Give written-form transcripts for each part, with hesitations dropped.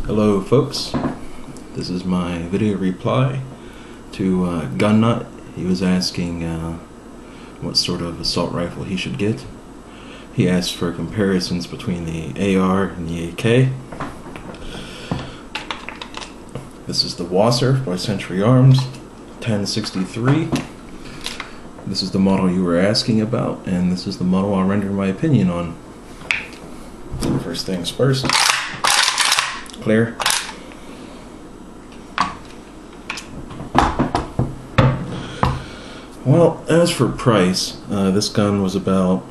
Hello folks, this is my video reply to Gunnut. He was asking what sort of assault rifle he should get. He asked for comparisons between the AR and the AK. This is the Wasser by Century Arms 1063. This is the model you were asking about, and this is the model I'll render my opinion on. First things first. Clear. Well, as for price, this gun was about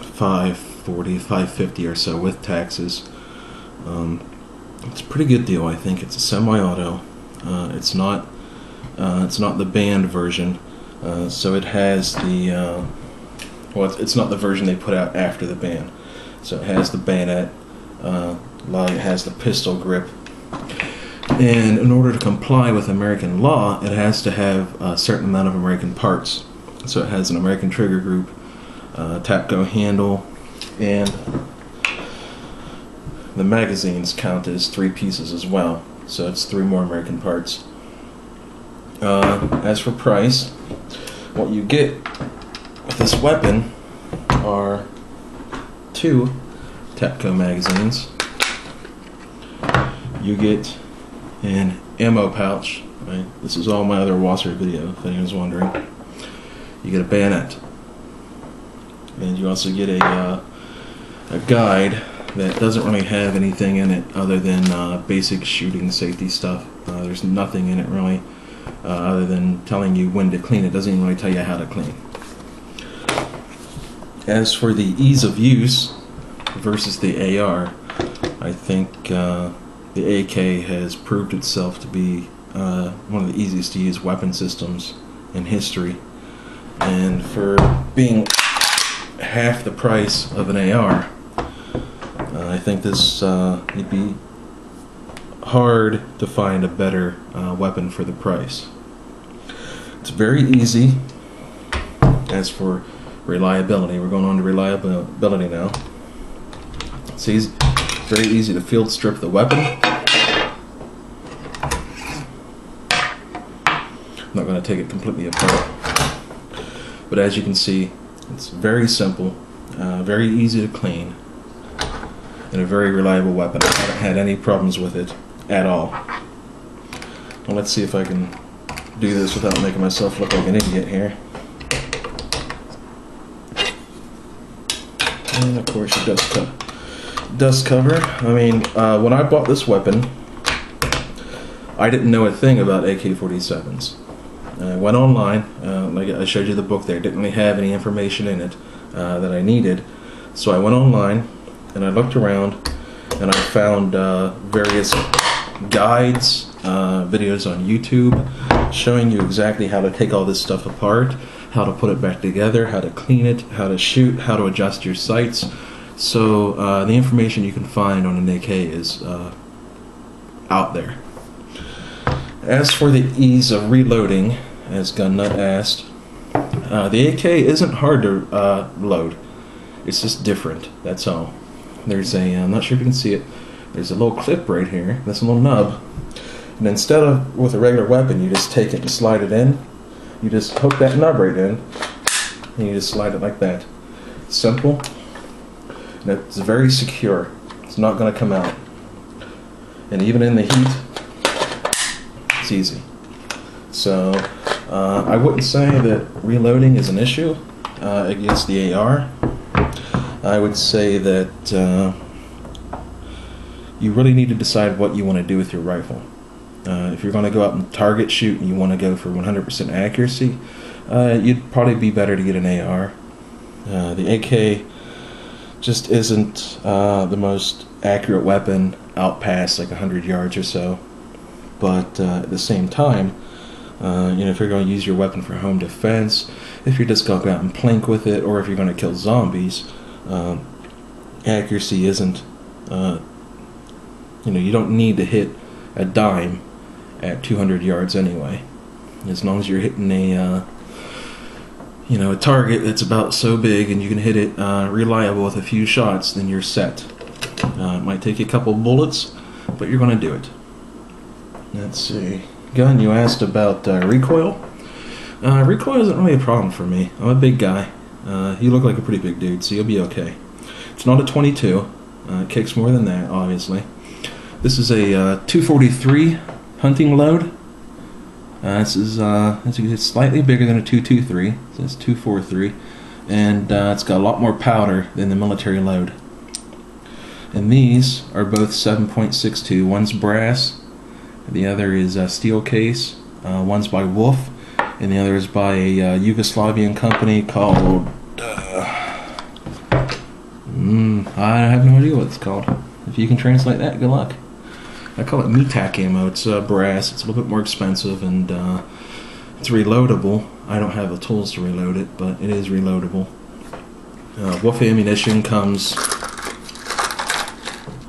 $540, $550 or so with taxes. It's a pretty good deal, I think. It's a semi-auto. It's not the band version, so it has the well, it's not the version they put out after the band. So it has the bayonet. It has the pistol grip, and in order to comply with American law, it has to have a certain amount of American parts. So it has an American trigger group, TAPCO handle, and the magazines count as 3 pieces as well. So it's 3 more American parts. As for price, what you get with this weapon are 2 TAPCO magazines. You get an ammo pouch. Right? This is all my other Wasser video, if anyone's wondering. You get a bayonet, and you also get a guide that doesn't really have anything in it other than basic shooting safety stuff. There's nothing in it really other than telling you when to clean. It doesn't even really tell you how to clean. As for the ease of use versus the AR, I think the AK has proved itself to be one of the easiest to use weapon systems in history, and for being half the price of an AR, I think this it'd be hard to find a better weapon for the price. It's very easy. As for reliability, we're going on to reliability now. It's easy. Very easy to field strip the weapon. I'm not going to take it completely apart, but as you can see, it's very simple, very easy to clean, and a very reliable weapon. I haven't had any problems with it at all. Well, let's see if I can do this without making myself look like an idiot here. And of course your dust cover. I mean, when I bought this weapon, I didn't know a thing about AK-47s. I went online, like I showed you the book there, didn't really have any information in it that I needed. So I went online and I looked around and I found various guides, videos on YouTube showing you exactly how to take all this stuff apart, how to put it back together, how to clean it, how to shoot, how to adjust your sights. So the information you can find on an AK is out there. As for the ease of reloading, as Gunnut asked, the AK isn't hard to load. It's just different, that's all. There's a, I'm not sure if you can see it, there's a little clip right here, this little nub, and instead of with a regular weapon you just take it and slide it in, you just hook that nub right in, and you just slide it like that. It's simple, and it's very secure. It's not going to come out, and even in the heat, it's easy. So I wouldn't say that reloading is an issue against the AR. I would say that you really need to decide what you want to do with your rifle. If you're going to go out and target shoot and you want to go for 100% accuracy, you'd probably be better to get an AR. The AK just isn't the most accurate weapon out past like 100 yards or so. But at the same time, you know, if you're going to use your weapon for home defense, if you're just going to go out and plink with it, or if you're going to kill zombies, accuracy isn't, you know, you don't need to hit a dime at 200 yards anyway. As long as you're hitting a, you know, a target that's about so big and you can hit it reliable with a few shots, then you're set. It might take you a couple bullets, but you're going to do it. Let's see. Gun, you asked about recoil. Recoil isn't really a problem for me. I'm a big guy. You look like a pretty big dude, so you'll be okay. It's not a 22. It kicks more than that, obviously. This is a 243 hunting load. This is it's slightly bigger than a 223. So it's 243, and it's got a lot more powder than the military load. And these are both 7.62. One's brass, the other is a steel case. One's by Wolf, and the other is by a Yugoslavian company called I have no idea what it's called. If you can translate that, good luck. I call it Metak ammo. It's brass. It's a little bit more expensive, and it's reloadable. I don't have the tools to reload it, but it is reloadable. Wolf ammunition comes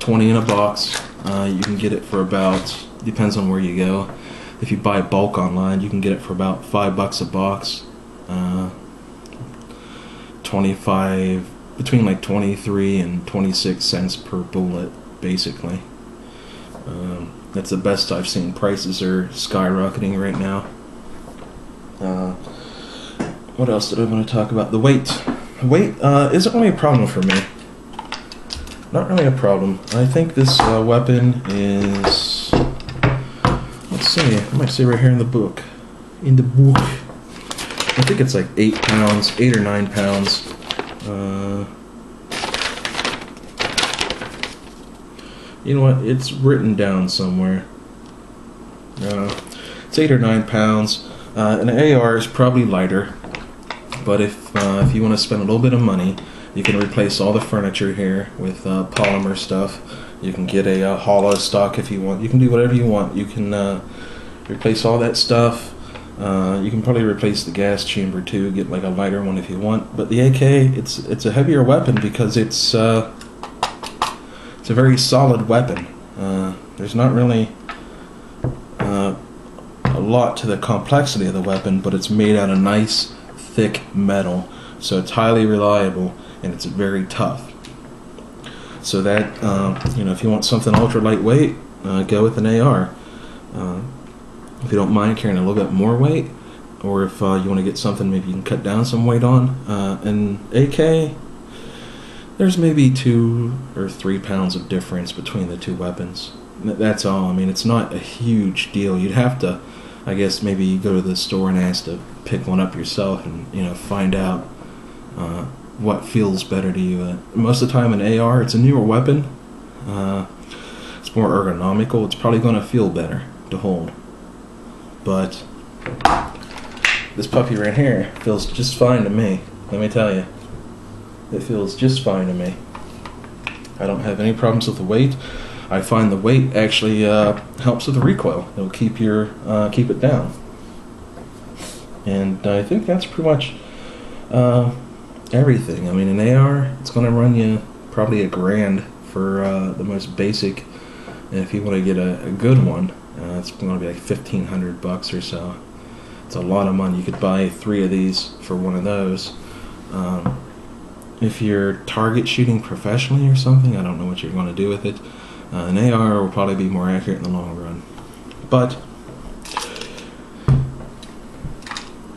20 in a box. You can get it for about, depends on where you go. If you buy bulk online, you can get it for about $5 a box. 25, between like 23 and 26 cents per bullet, basically. That's the best I've seen. Prices are skyrocketing right now. What else did I want to talk about? The weight. Weight isn't really a problem for me. Not really a problem. I think this weapon is, let's see, I might say right here in the book. In the book. I think it's like 8 pounds, 8 or 9 pounds. You know what? It's written down somewhere. It's 8 or 9 pounds. An AR is probably lighter, but if you want to spend a little bit of money, you can replace all the furniture here with polymer stuff. You can get a hollow stock if you want. You can do whatever you want. You can replace all that stuff. You can probably replace the gas chamber too. Get like a lighter one if you want. But the AK, it's a heavier weapon because it's a very solid weapon. There's not really a lot to the complexity of the weapon, but it's made out of nice, thick metal, so it's highly reliable and it's very tough. So that if you want something ultra lightweight, go with an AR. If you don't mind carrying a little bit more weight, or if you want to get something maybe you can cut down some weight on, an AK, there's maybe 2 or 3 pounds of difference between the two weapons. That's all. I mean, it's not a huge deal. You'd have to, I guess, maybe go to the store and ask to pick one up yourself and find out what feels better to you. Most of the time, an AR, it's a newer weapon. It's more ergonomical. It's probably going to feel better to hold. But this puppy right here feels just fine to me. Let me tell you. It feels just fine to me. I don't have any problems with the weight. I find the weight actually helps with the recoil. It'll keep it down. And I think that's pretty much everything. I mean, an AR, it's going to run you probably $1,000 for the most basic. And if you want to get a good one, it's going to be like $1,500 or so. It's a lot of money. You could buy 3 of these for one of those. If you're target shooting professionally or something, I don't know what you're going to do with it. An AR will probably be more accurate in the long run. But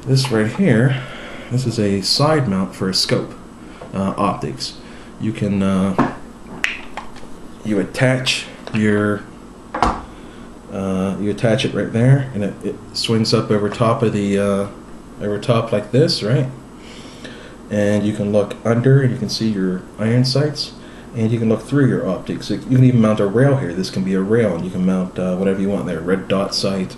this right here, this is a side mount for a scope, optics. You can you attach your you attach it right there, and it swings up over top of the over top like this, right? And you can look under and you can see your iron sights, and you can look through your optics. You can even mount a rail here. This can be a rail, and you can mount whatever you want there, red dot sight,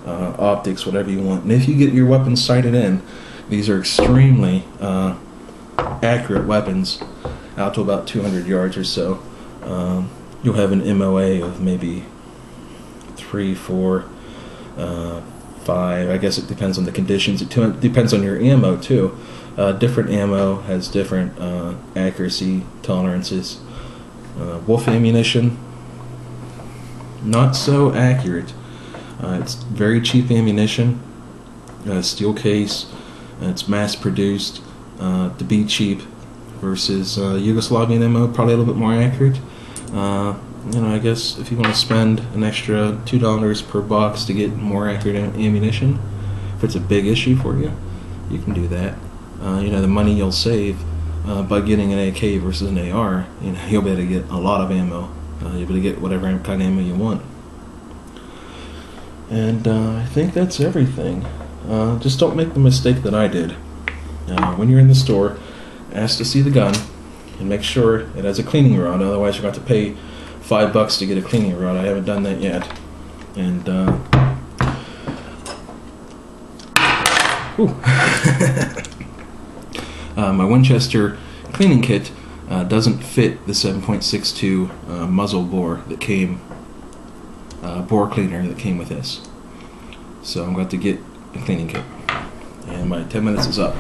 optics, whatever you want. And if you get your weapons sighted in, these are extremely accurate weapons out to about 200 yards or so. You'll have an MOA of maybe 3, 4, 5. I guess it depends on the conditions. It depends on your ammo too. Different ammo has different accuracy tolerances. Wolf ammunition, not so accurate. It's very cheap ammunition, steel case, it's mass produced to be cheap, versus Yugoslavian ammo, probably a little bit more accurate. you know, I guess if you want to spend an extra $2 per box to get more accurate ammunition, if it's a big issue for you, you can do that. You know, the money you'll save by getting an AK versus an AR, you know, you'll be able to get a lot of ammo. You'll be able to get whatever kind of ammo you want. And I think that's everything. Just don't make the mistake that I did. When you're in the store, ask to see the gun and make sure it has a cleaning rod. Otherwise, you're going to have to pay $5 to get a cleaning rod. I haven't done that yet. And my Winchester cleaning kit doesn't fit the 7.62 muzzle bore that came, bore cleaner that came with this. So I'm going to have to get a cleaning kit. And my 10 minutes is up.